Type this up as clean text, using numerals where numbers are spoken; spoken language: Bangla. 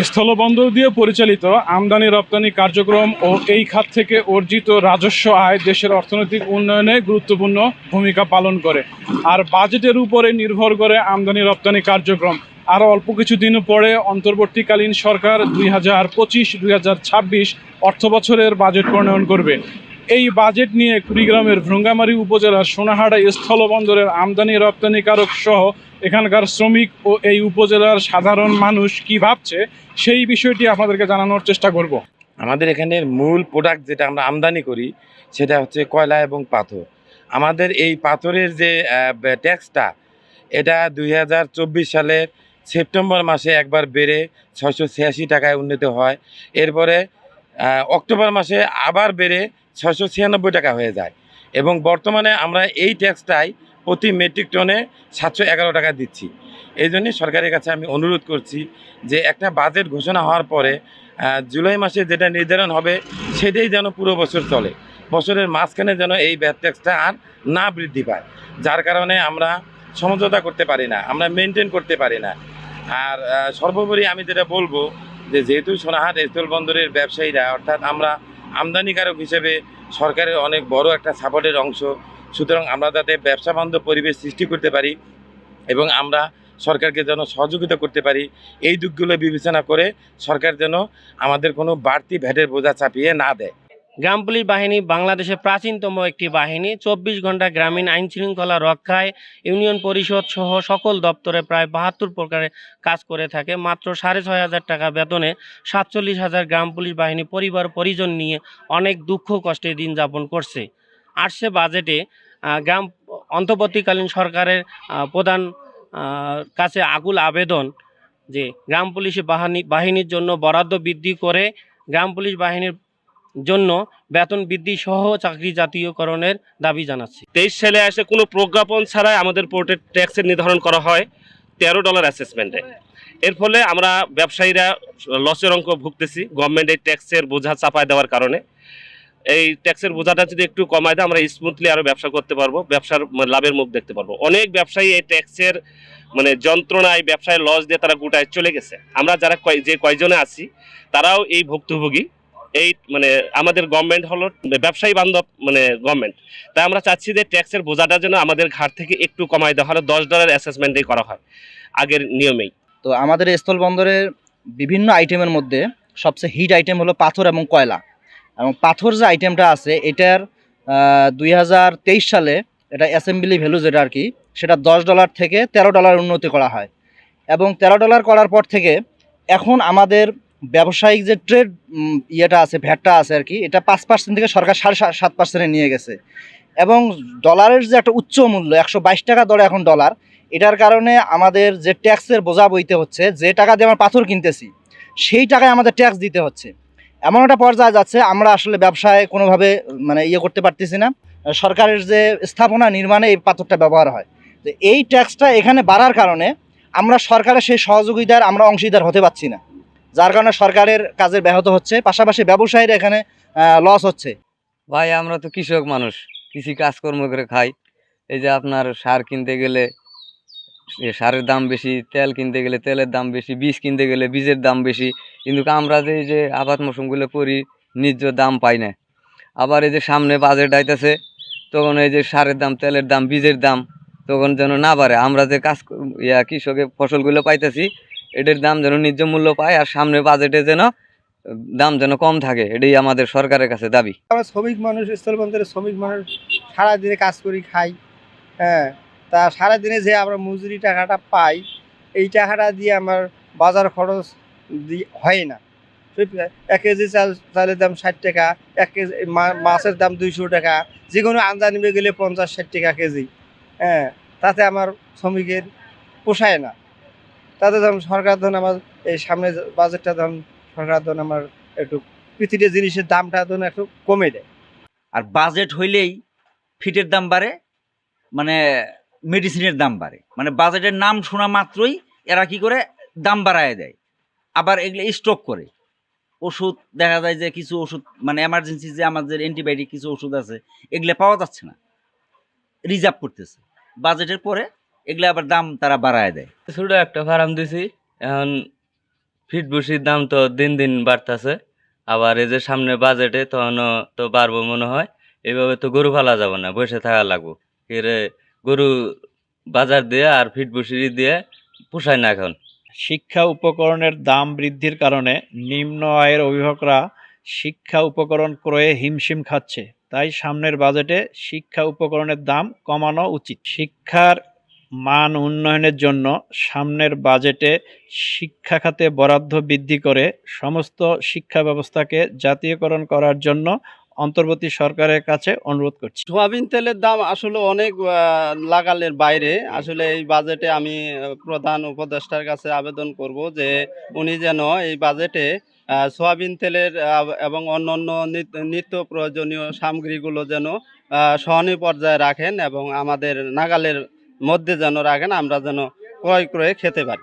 স্থলবন্দর দিয়ে পরিচালিত আমদানি রপ্তানি কার্যক্রম ও এই খাত থেকে অর্জিত রাজস্ব আয় দেশের অর্থনৈতিক উন্নয়নে গুরুত্বপূর্ণ ভূমিকা পালন করে। আর বাজেটের উপরে নির্ভর করে আমদানি রপ্তানি কার্যক্রম। আরও অল্প কিছুদিন পরে অন্তর্বর্তীকালীন সরকার 2025-2026 অর্থ বছরের বাজেট প্রণয়ন করবে। এই বাজেট নিয়ে কুড়িগ্রামের ভ্রুঙ্গামারী উপজেলার সোনাহাটা স্থলবন্দরের আমদানি রপ্তানিকারক সহ এখানকার শ্রমিক ও এই উপজেলার সাধারণ মানুষ কি ভাবছে সেই বিষয়টি আপনাদেরকে জানানোর চেষ্টা করব। আমাদের এখানের মূল প্রোডাক্ট যেটা আমরা আমদানি করি সেটা হচ্ছে কয়লা এবং পাথর। আমাদের এই পাথরের যে ট্যাক্সটা, এটা 2024 সালের সেপ্টেম্বর মাসে একবার বেড়ে 686 টাকায় উন্নীত হয়। এরপরে অক্টোবর মাসে আবার বেড়ে 696 টাকা হয়ে যায় এবং বর্তমানে আমরা এই ট্যাক্সটাই প্রতি মেট্রিক টনে 711 টাকা দিচ্ছি। এই জন্যই সরকারের কাছে আমি অনুরোধ করছি যে একটা বাজেট ঘোষণা হওয়ার পরে জুলাই মাসে যেটা নির্ধারণ হবে সেটাই যেন পুরো বছর চলে, বছরের মাঝখানে যেন এই ভ্যাট ট্যাক্সটা আর না বৃদ্ধি পায়, যার কারণে আমরা সমঝোতা করতে পারি না, আমরা মেনটেন করতে পারি না। আর সর্বোপরি আমি যেটা বলবো যে যেহেতু সোনাহাট স্থলবন্দরের ব্যবসায়ীরা অর্থাৎ আমরা আমদানিকারক হিসেবে সরকারের অনেক বড় একটা সাপোর্টের অংশ, সুতরাং আমরা যাতে ব্যবসা বান্ধব পরিবেশ সৃষ্টি করতে পারি এবং আমরা সরকারকে যেন সহযোগিতা করতে পারি, এই দিকগুলো বিবেচনা করে সরকার যেন আমাদের কোনো বাড়তি ভ্যাটের বোঝা চাপিয়ে না দেয়। গ্রাম পুলিশ বাহিনী বাংলাদেশের প্রাচীনতম একটি বাহিনী। 24 ঘন্টা গ্রামীণ আইন শৃঙ্খলা রক্ষায় ইউনিয়ন পরিষদ সহ সকল দপ্তরে প্রায় 72 প্রকারে কাজ করে থাকে। মাত্র 6,500 টাকা বেতনে 47,000 গ্রাম পুলিশ বাহিনী পরিবার পরিজন নিয়ে অনেক দুঃখ কষ্টে দিন যাপন করছে। আসছে বাজেটে গ্রাম অন্তর্বর্তীকালীন সরকারের প্রধান কাছে আকুল আবেদন যে গ্রাম পুলিশ বাহিনীর জন্য বরাদ্দ বৃদ্ধি করে গ্রাম পুলিশ বাহিনীর জন্য বেতন বৃদ্ধি সহ চাকরি জাতীয়করণের দাবি জানাচ্ছি। 23 সালে এসে কোনো প্রজ্ঞাপন ছাড়াই আমাদের পোর্টের ট্যাক্সের নির্ধারণ করা হয় $13 অ্যাসেসমেন্টে। এর ফলে আমরা ব্যবসায়ীরা লসের অঙ্ক ভুগতেছি গভর্নমেন্ট এই ট্যাক্সের বোঝা চাপায় দেওয়ার কারণে। এই ট্যাক্সের বোঝাটা যদি একটু কমায় দেয় আমরা স্মুথলি আরও ব্যবসা করতে পারবো, ব্যবসার লাভের মুখ দেখতে পারবো। অনেক ব্যবসায়ী এই ট্যাক্সের যন্ত্রণায় ব্যবসায় লস দিয়ে তারা গোটায় চলে গেছে। আমরা যারা কয়জনে আছি তারাও এই ভুক্তভোগী। এই আমাদের গভর্নমেন্ট হলো ব্যবসায়ী বান্ধব গভর্নমেন্ট, তাই আমরা চাচ্ছি যে ট্যাক্সের বোঝাটা যেন আমাদের ঘাট থেকে একটু কমায় দেওয়া হলো $10 অ্যাসেসমেন্টেই করা হয় আগের নিয়মেই। তো আমাদের স্থলবন্দরের বিভিন্ন আইটেমের মধ্যে সবচেয়ে হিট আইটেম হলো পাথর এবং কয়লা। এবং পাথর যে আইটেমটা আছে এটার 2023 সালে এটা অ্যাসেম্বলি ভ্যালু যেটা আর কি, সেটা $10 থেকে $13 উন্নতি করা হয়। এবং $13 করার পর থেকে এখন আমাদের ব্যবসায়িক যে ট্রেড ইয়েটা আছে, ভ্যাটটা আছে আর কি, এটা 5% থেকে সরকার 7.5% নিয়ে গেছে। এবং ডলারের যে একটা উচ্চ মূল্য 122 টাকা দরে এখন ডলার, এটার কারণে আমাদের যে ট্যাক্সের বোঝা বইতে হচ্ছে, যে টাকা দিয়ে আমরা পাথর কিনতেছি সেই টাকায় আমাদের ট্যাক্স দিতে হচ্ছে। এমন একটা পর্যায়ে যাচ্ছে আমরা আসলে ব্যবসায় কোনোভাবে ইয়ে করতে পারতেছি না। সরকারের যে স্থাপনা নির্মাণে এই পাথরটা ব্যবহার হয়, তো এই ট্যাক্সটা এখানে বাড়ার কারণে আমরা সরকারের সেই সহযোগিতার আমরা অংশীদার হতে পারছি না, যার কারণে সরকারের কাজের ব্যাহত হচ্ছে, পাশাপাশি ব্যবসায়ীরা এখানে লস হচ্ছে। ভাই আমরা তো কৃষক মানুষ, কৃষি কাজকর্ম করে খাই। এই যে আপনার সার কিনতে গেলে সারের দাম বেশি, তেল কিনতে গেলে তেলের দাম বেশি, বীজ কিনতে গেলে বীজের দাম বেশি, কিন্তু আমরা যে আবাদ মৌসুমগুলো করি ন্যায্য দাম পাই না। আবার এই যে সামনে বাজেট আইতেছে, তখন এই যে সারের দাম, তেলের দাম, বীজের দাম তখন যেন না বাড়ে। আমরা যে কৃষকের ফসলগুলো পাইতেছি এটার দাম যেন ন্যায্য মূল্য পায়, আর সামনে বাজেটে যেন দাম যেন কম থাকে, এটাই আমাদের সরকারের কাছে দাবি। আমরা শ্রমিক মানুষ, স্থলবন্দরের শ্রমিক মানুষ, সারাদিনে কাজ করি খাই। হ্যাঁ, তা সারাদিনে যে আমরা মজুরি টাকাটা পাই এই টাকাটা দিয়ে আমার বাজার খরচ হয় না। 1 কেজি চালের দাম 60 টাকা, 1 কেজি মাছের দাম 200 টাকা, যে কোনো আমদানি গেলে 50-60 টাকা কেজি। হ্যাঁ, তাতে আমার শ্রমিকের পোষায় না। তাতে ধরুন সরকার ধরুন আমার এই সামনে বাজেটটা ধরুন সরকার ধরুন আমার একটু পৃথিবীর জিনিসের দামটা ধরুন একটু কমে দেয়। আর বাজেট হইলেই ফিটের দাম বাড়ে, মেডিসিনের দাম বাড়ে। বাজেটের নাম শোনা মাত্রই এরা কি করে দাম বাড়ায় দেয়। আবার এগুলো স্টক করে ওষুধ, দেখা যায় যে কিছু ওষুধ এমার্জেন্সি যে আমাদের অ্যান্টিবায়োটিক কিছু ওষুধ আছে এগুলো পাওয়া যাচ্ছে না, রিজার্ভ করতেছে। বাজেটের পরে এগুলো আবার দাম তারা বাড়ায় দেয়। ছোটো একটা ফার্ম দিছি, এখন ফিট ভুসির দাম তো দিন দিন বাড়তেছে, আবার এই যে সামনে বাজেটে তখনও তো বাড়বো মনে হয়। এভাবে তো গরু পালা যাবে না, বসে থাকা লাগবো। এরে গরু বাজার দিয়ে আর ফিট ভুসি দিয়ে পোষায় না এখন। শিক্ষা উপকরণের দাম বৃদ্ধির কারণে নিম্ন আয়ের অভিভাবকরা শিক্ষা উপকরণ ক্রয়ে হিমশিম খাচ্ছে। তাই সামনের বাজেটে শিক্ষা উপকরণের দাম কমানো উচিত। শিক্ষার মান উন্নয়নের জন্য সামনের বাজেটে শিক্ষা খাতে বরাদ্দ বৃদ্ধি করে সমস্ত শিক্ষা ব্যবস্থাকে জাতীয়করণ করার জন্য অন্তর্বর্তী সরকারের কাছে অনুরোধ করছি। সোয়াবিন তেলের দাম আসলে অনেক লাগালের বাইরে। আসলে এই বাজেটে আমি প্রধান উপদেষ্টার কাছে আবেদন করব যে উনি যেন এই বাজেটে সোয়াবিন তেলের এবং অন্যান্য নিত্য প্রয়োজনীয় সামগ্রীগুলো যেন সহনীয় পর্যায়ে রাখেন এবং আমাদের নাগালের মধ্যে যেন রাখেন, আমরা যেন ক্রয় করে খেতে পারি।